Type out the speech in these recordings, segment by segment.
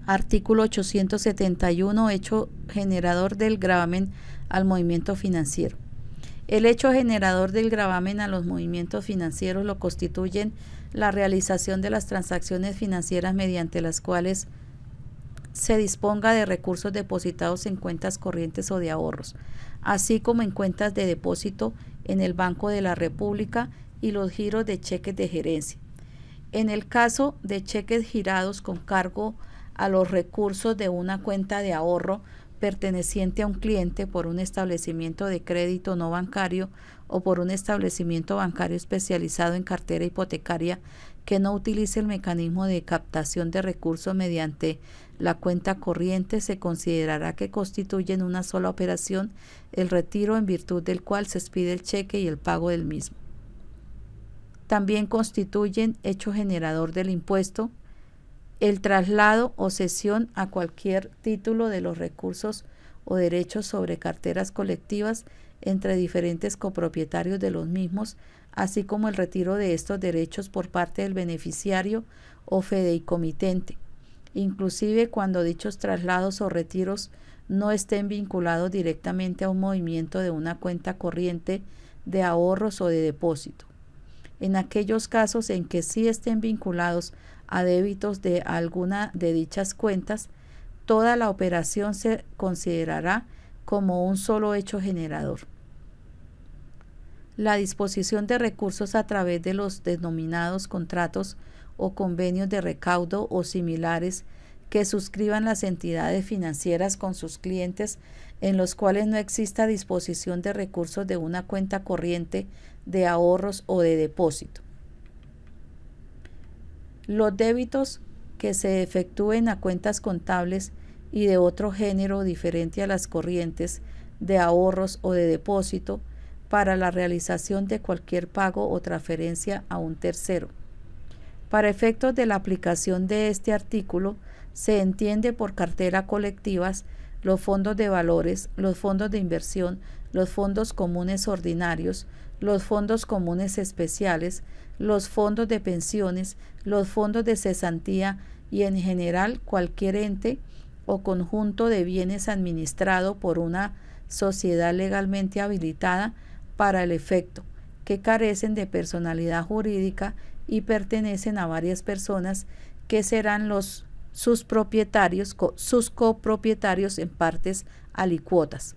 Artículo 871. Hecho generador del gravamen al movimiento financiero. El hecho generador del gravamen a los movimientos financieros lo constituyen la realización de las transacciones financieras mediante las cuales se disponga de recursos depositados en cuentas corrientes o de ahorros, así como en cuentas de depósito en el Banco de la República y los giros de cheques de gerencia. En el caso de cheques girados con cargo a los recursos de una cuenta de ahorro perteneciente a un cliente por un establecimiento de crédito no bancario o por un establecimiento bancario especializado en cartera hipotecaria que no utilice el mecanismo de captación de recursos mediante la cuenta corriente, se considerará que constituyen una sola operación el retiro en virtud del cual se expide el cheque y el pago del mismo. También constituyen hecho generador del impuesto el traslado o cesión a cualquier título de los recursos o derechos sobre carteras colectivas entre diferentes copropietarios de los mismos, así como el retiro de estos derechos por parte del beneficiario o fideicomitente, inclusive cuando dichos traslados o retiros no estén vinculados directamente a un movimiento de una cuenta corriente de ahorros o de depósito. En aquellos casos en que sí estén vinculados a débitos de alguna de dichas cuentas, toda la operación se considerará como un solo hecho generador. La disposición de recursos a través de los denominados contratos o convenios de recaudo o similares que suscriban las entidades financieras con sus clientes, en los cuales no exista disposición de recursos de una cuenta corriente de ahorros o de depósito. Los débitos que se efectúen a cuentas contables y de otro género diferente a las corrientes de ahorros o de depósito para la realización de cualquier pago o transferencia a un tercero. Para efectos de la aplicación de este artículo, se entiende por cartera colectivas los fondos de valores, los fondos de inversión, los fondos comunes ordinarios, los fondos comunes especiales, los fondos de pensiones, los fondos de cesantía y en general cualquier ente o conjunto de bienes administrado por una sociedad legalmente habilitada para el efecto, que carecen de personalidad jurídica y pertenecen a varias personas que serán sus copropietarios en partes alicuotas.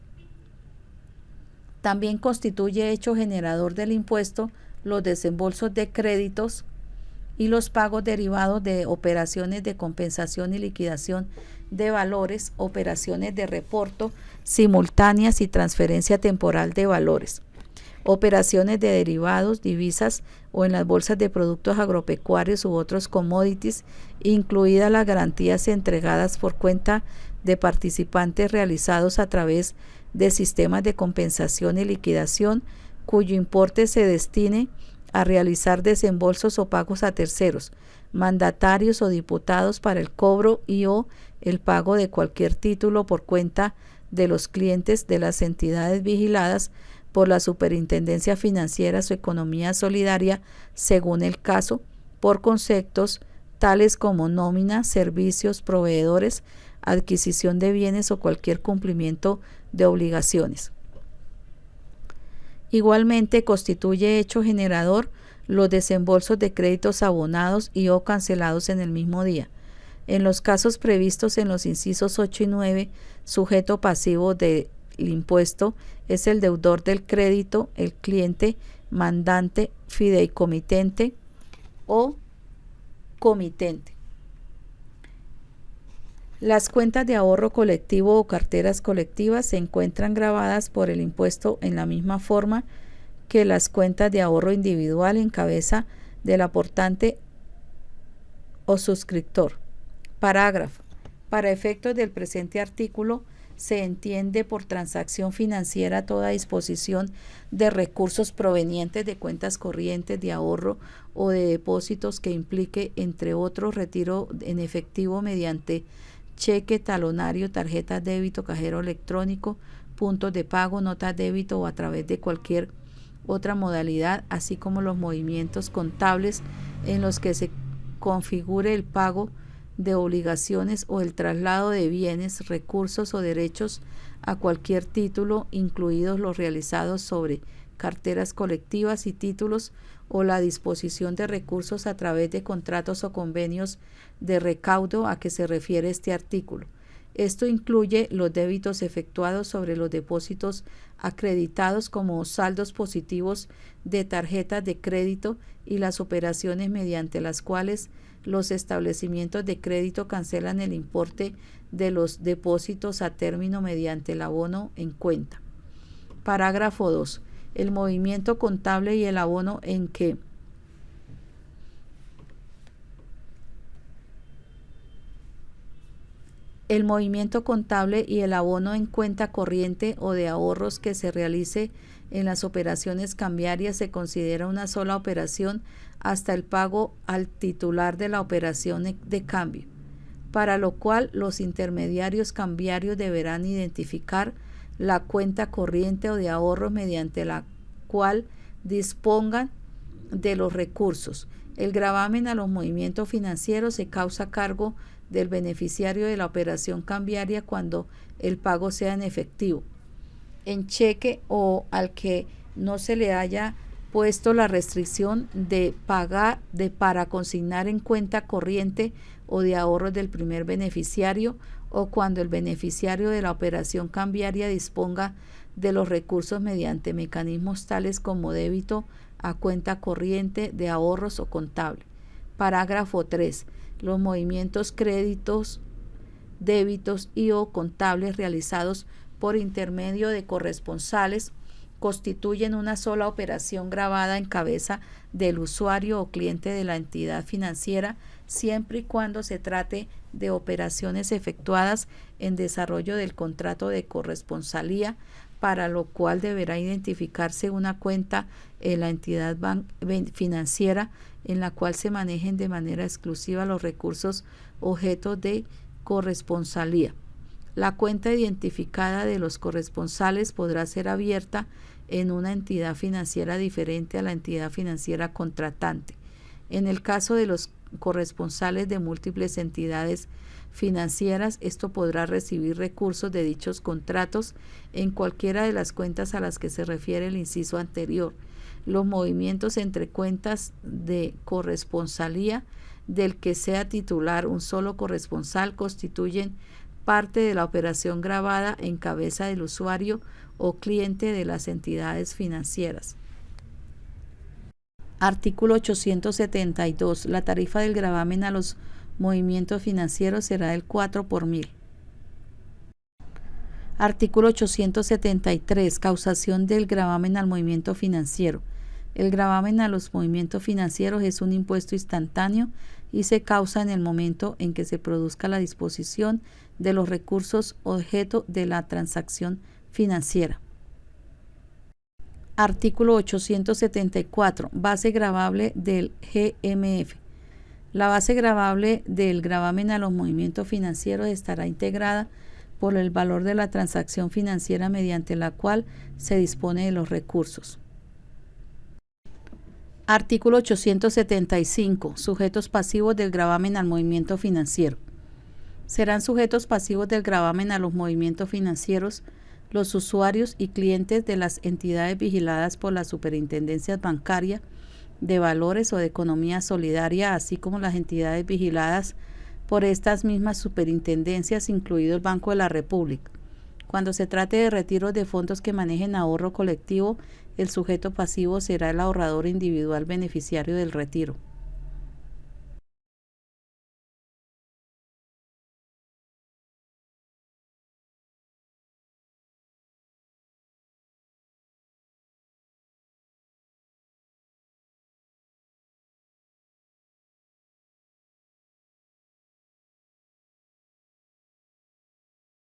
También constituye hecho generador del impuesto los desembolsos de créditos y los pagos derivados de operaciones de compensación y liquidación de valores, operaciones de reporto simultáneas y transferencia temporal de valores, operaciones de derivados, divisas o en las bolsas de productos agropecuarios u otros commodities, incluidas las garantías entregadas por cuenta de participantes realizados a través de sistemas de compensación y liquidación cuyo importe se destine a realizar desembolsos o pagos a terceros, mandatarios o diputados para el cobro y o el pago de cualquier título por cuenta de los clientes de las entidades vigiladas por la Superintendencia Financiera o Economía Solidaria, según el caso, por conceptos tales como nómina, servicios, proveedores, adquisición de bienes o cualquier cumplimiento de obligaciones. Igualmente constituye hecho generador los desembolsos de créditos abonados y o cancelados en el mismo día. En los casos previstos en los incisos 8 y 9, sujeto pasivo del impuesto es el deudor del crédito, el cliente, mandante, fideicomitente o comitente. Las cuentas de ahorro colectivo o carteras colectivas se encuentran gravadas por el impuesto en la misma forma que las cuentas de ahorro individual en cabeza del aportante o suscriptor. Parágrafo. Para efectos del presente artículo, se entiende por transacción financiera toda disposición de recursos provenientes de cuentas corrientes de ahorro o de depósitos que implique, entre otros, retiro en efectivo mediante cheque, talonario, tarjeta débito, cajero electrónico, puntos de pago, notas débito o a través de cualquier otra modalidad, así como los movimientos contables en los que se configure el pago de obligaciones o el traslado de bienes, recursos o derechos a cualquier título, incluidos los realizados sobre carteras colectivas y títulos, o la disposición de recursos a través de contratos o convenios de recaudo a que se refiere este artículo. Esto incluye los débitos efectuados sobre los depósitos acreditados como saldos positivos de tarjetas de crédito y las operaciones mediante las cuales los establecimientos de crédito cancelan el importe de los depósitos a término mediante el abono en cuenta. Parágrafo 2. El movimiento contable y el abono en que el movimiento contable y el abono en cuenta corriente o de ahorros que se realice en las operaciones cambiarias se considera una sola operación hasta el pago al titular de la operación de cambio, para lo cual los intermediarios cambiarios deberán identificar la cuenta corriente o de ahorros mediante la cual dispongan de los recursos. El gravamen a los movimientos financieros se causa a cargo del beneficiario de la operación cambiaria cuando el pago sea en efectivo, en cheque o al que no se le haya puesto la restricción de pagar para consignar en cuenta corriente o de ahorros del primer beneficiario, o cuando el beneficiario de la operación cambiaria disponga de los recursos mediante mecanismos tales como débito a cuenta corriente de ahorros o contable. Parágrafo 3. Los movimientos créditos, débitos y o contables realizados por intermedio de corresponsales constituyen una sola operación gravada en cabeza del usuario o cliente de la entidad financiera, siempre y cuando se trate de operaciones efectuadas en desarrollo del contrato de corresponsalía, para lo cual deberá identificarse una cuenta en la entidad financiera en la cual se manejen de manera exclusiva los recursos objeto de corresponsalía. La cuenta identificada de los corresponsales podrá ser abierta en una entidad financiera diferente a la entidad financiera contratante. En el caso de los corresponsales de múltiples entidades financieras, esto podrá recibir recursos de dichos contratos en cualquiera de las cuentas a las que se refiere el inciso anterior. Los movimientos entre cuentas de corresponsalía del que sea titular un solo corresponsal constituyen parte de la operación gravada en cabeza del usuario o cliente de las entidades financieras. Artículo 872. La tarifa del gravamen a los movimientos financieros será del 4 por mil. Artículo 873. Causación del gravamen al movimiento financiero. El gravamen a los movimientos financieros es un impuesto instantáneo y se causa en el momento en que se produzca la disposición de los recursos objeto de la transacción financiera. Artículo 874. Base gravable del GMF. La base gravable del gravamen a los movimientos financieros estará integrada por el valor de la transacción financiera mediante la cual se dispone de los recursos. Artículo 875. Sujetos pasivos del gravamen al movimiento financiero. Serán sujetos pasivos del gravamen a los movimientos financieros los usuarios y clientes de las entidades vigiladas por la Superintendencia Bancaria de Valores o de Economía Solidaria, así como las entidades vigiladas por estas mismas superintendencias, incluido el Banco de la República. Cuando se trate de retiros de fondos que manejen ahorro colectivo, el sujeto pasivo será el ahorrador individual beneficiario del retiro.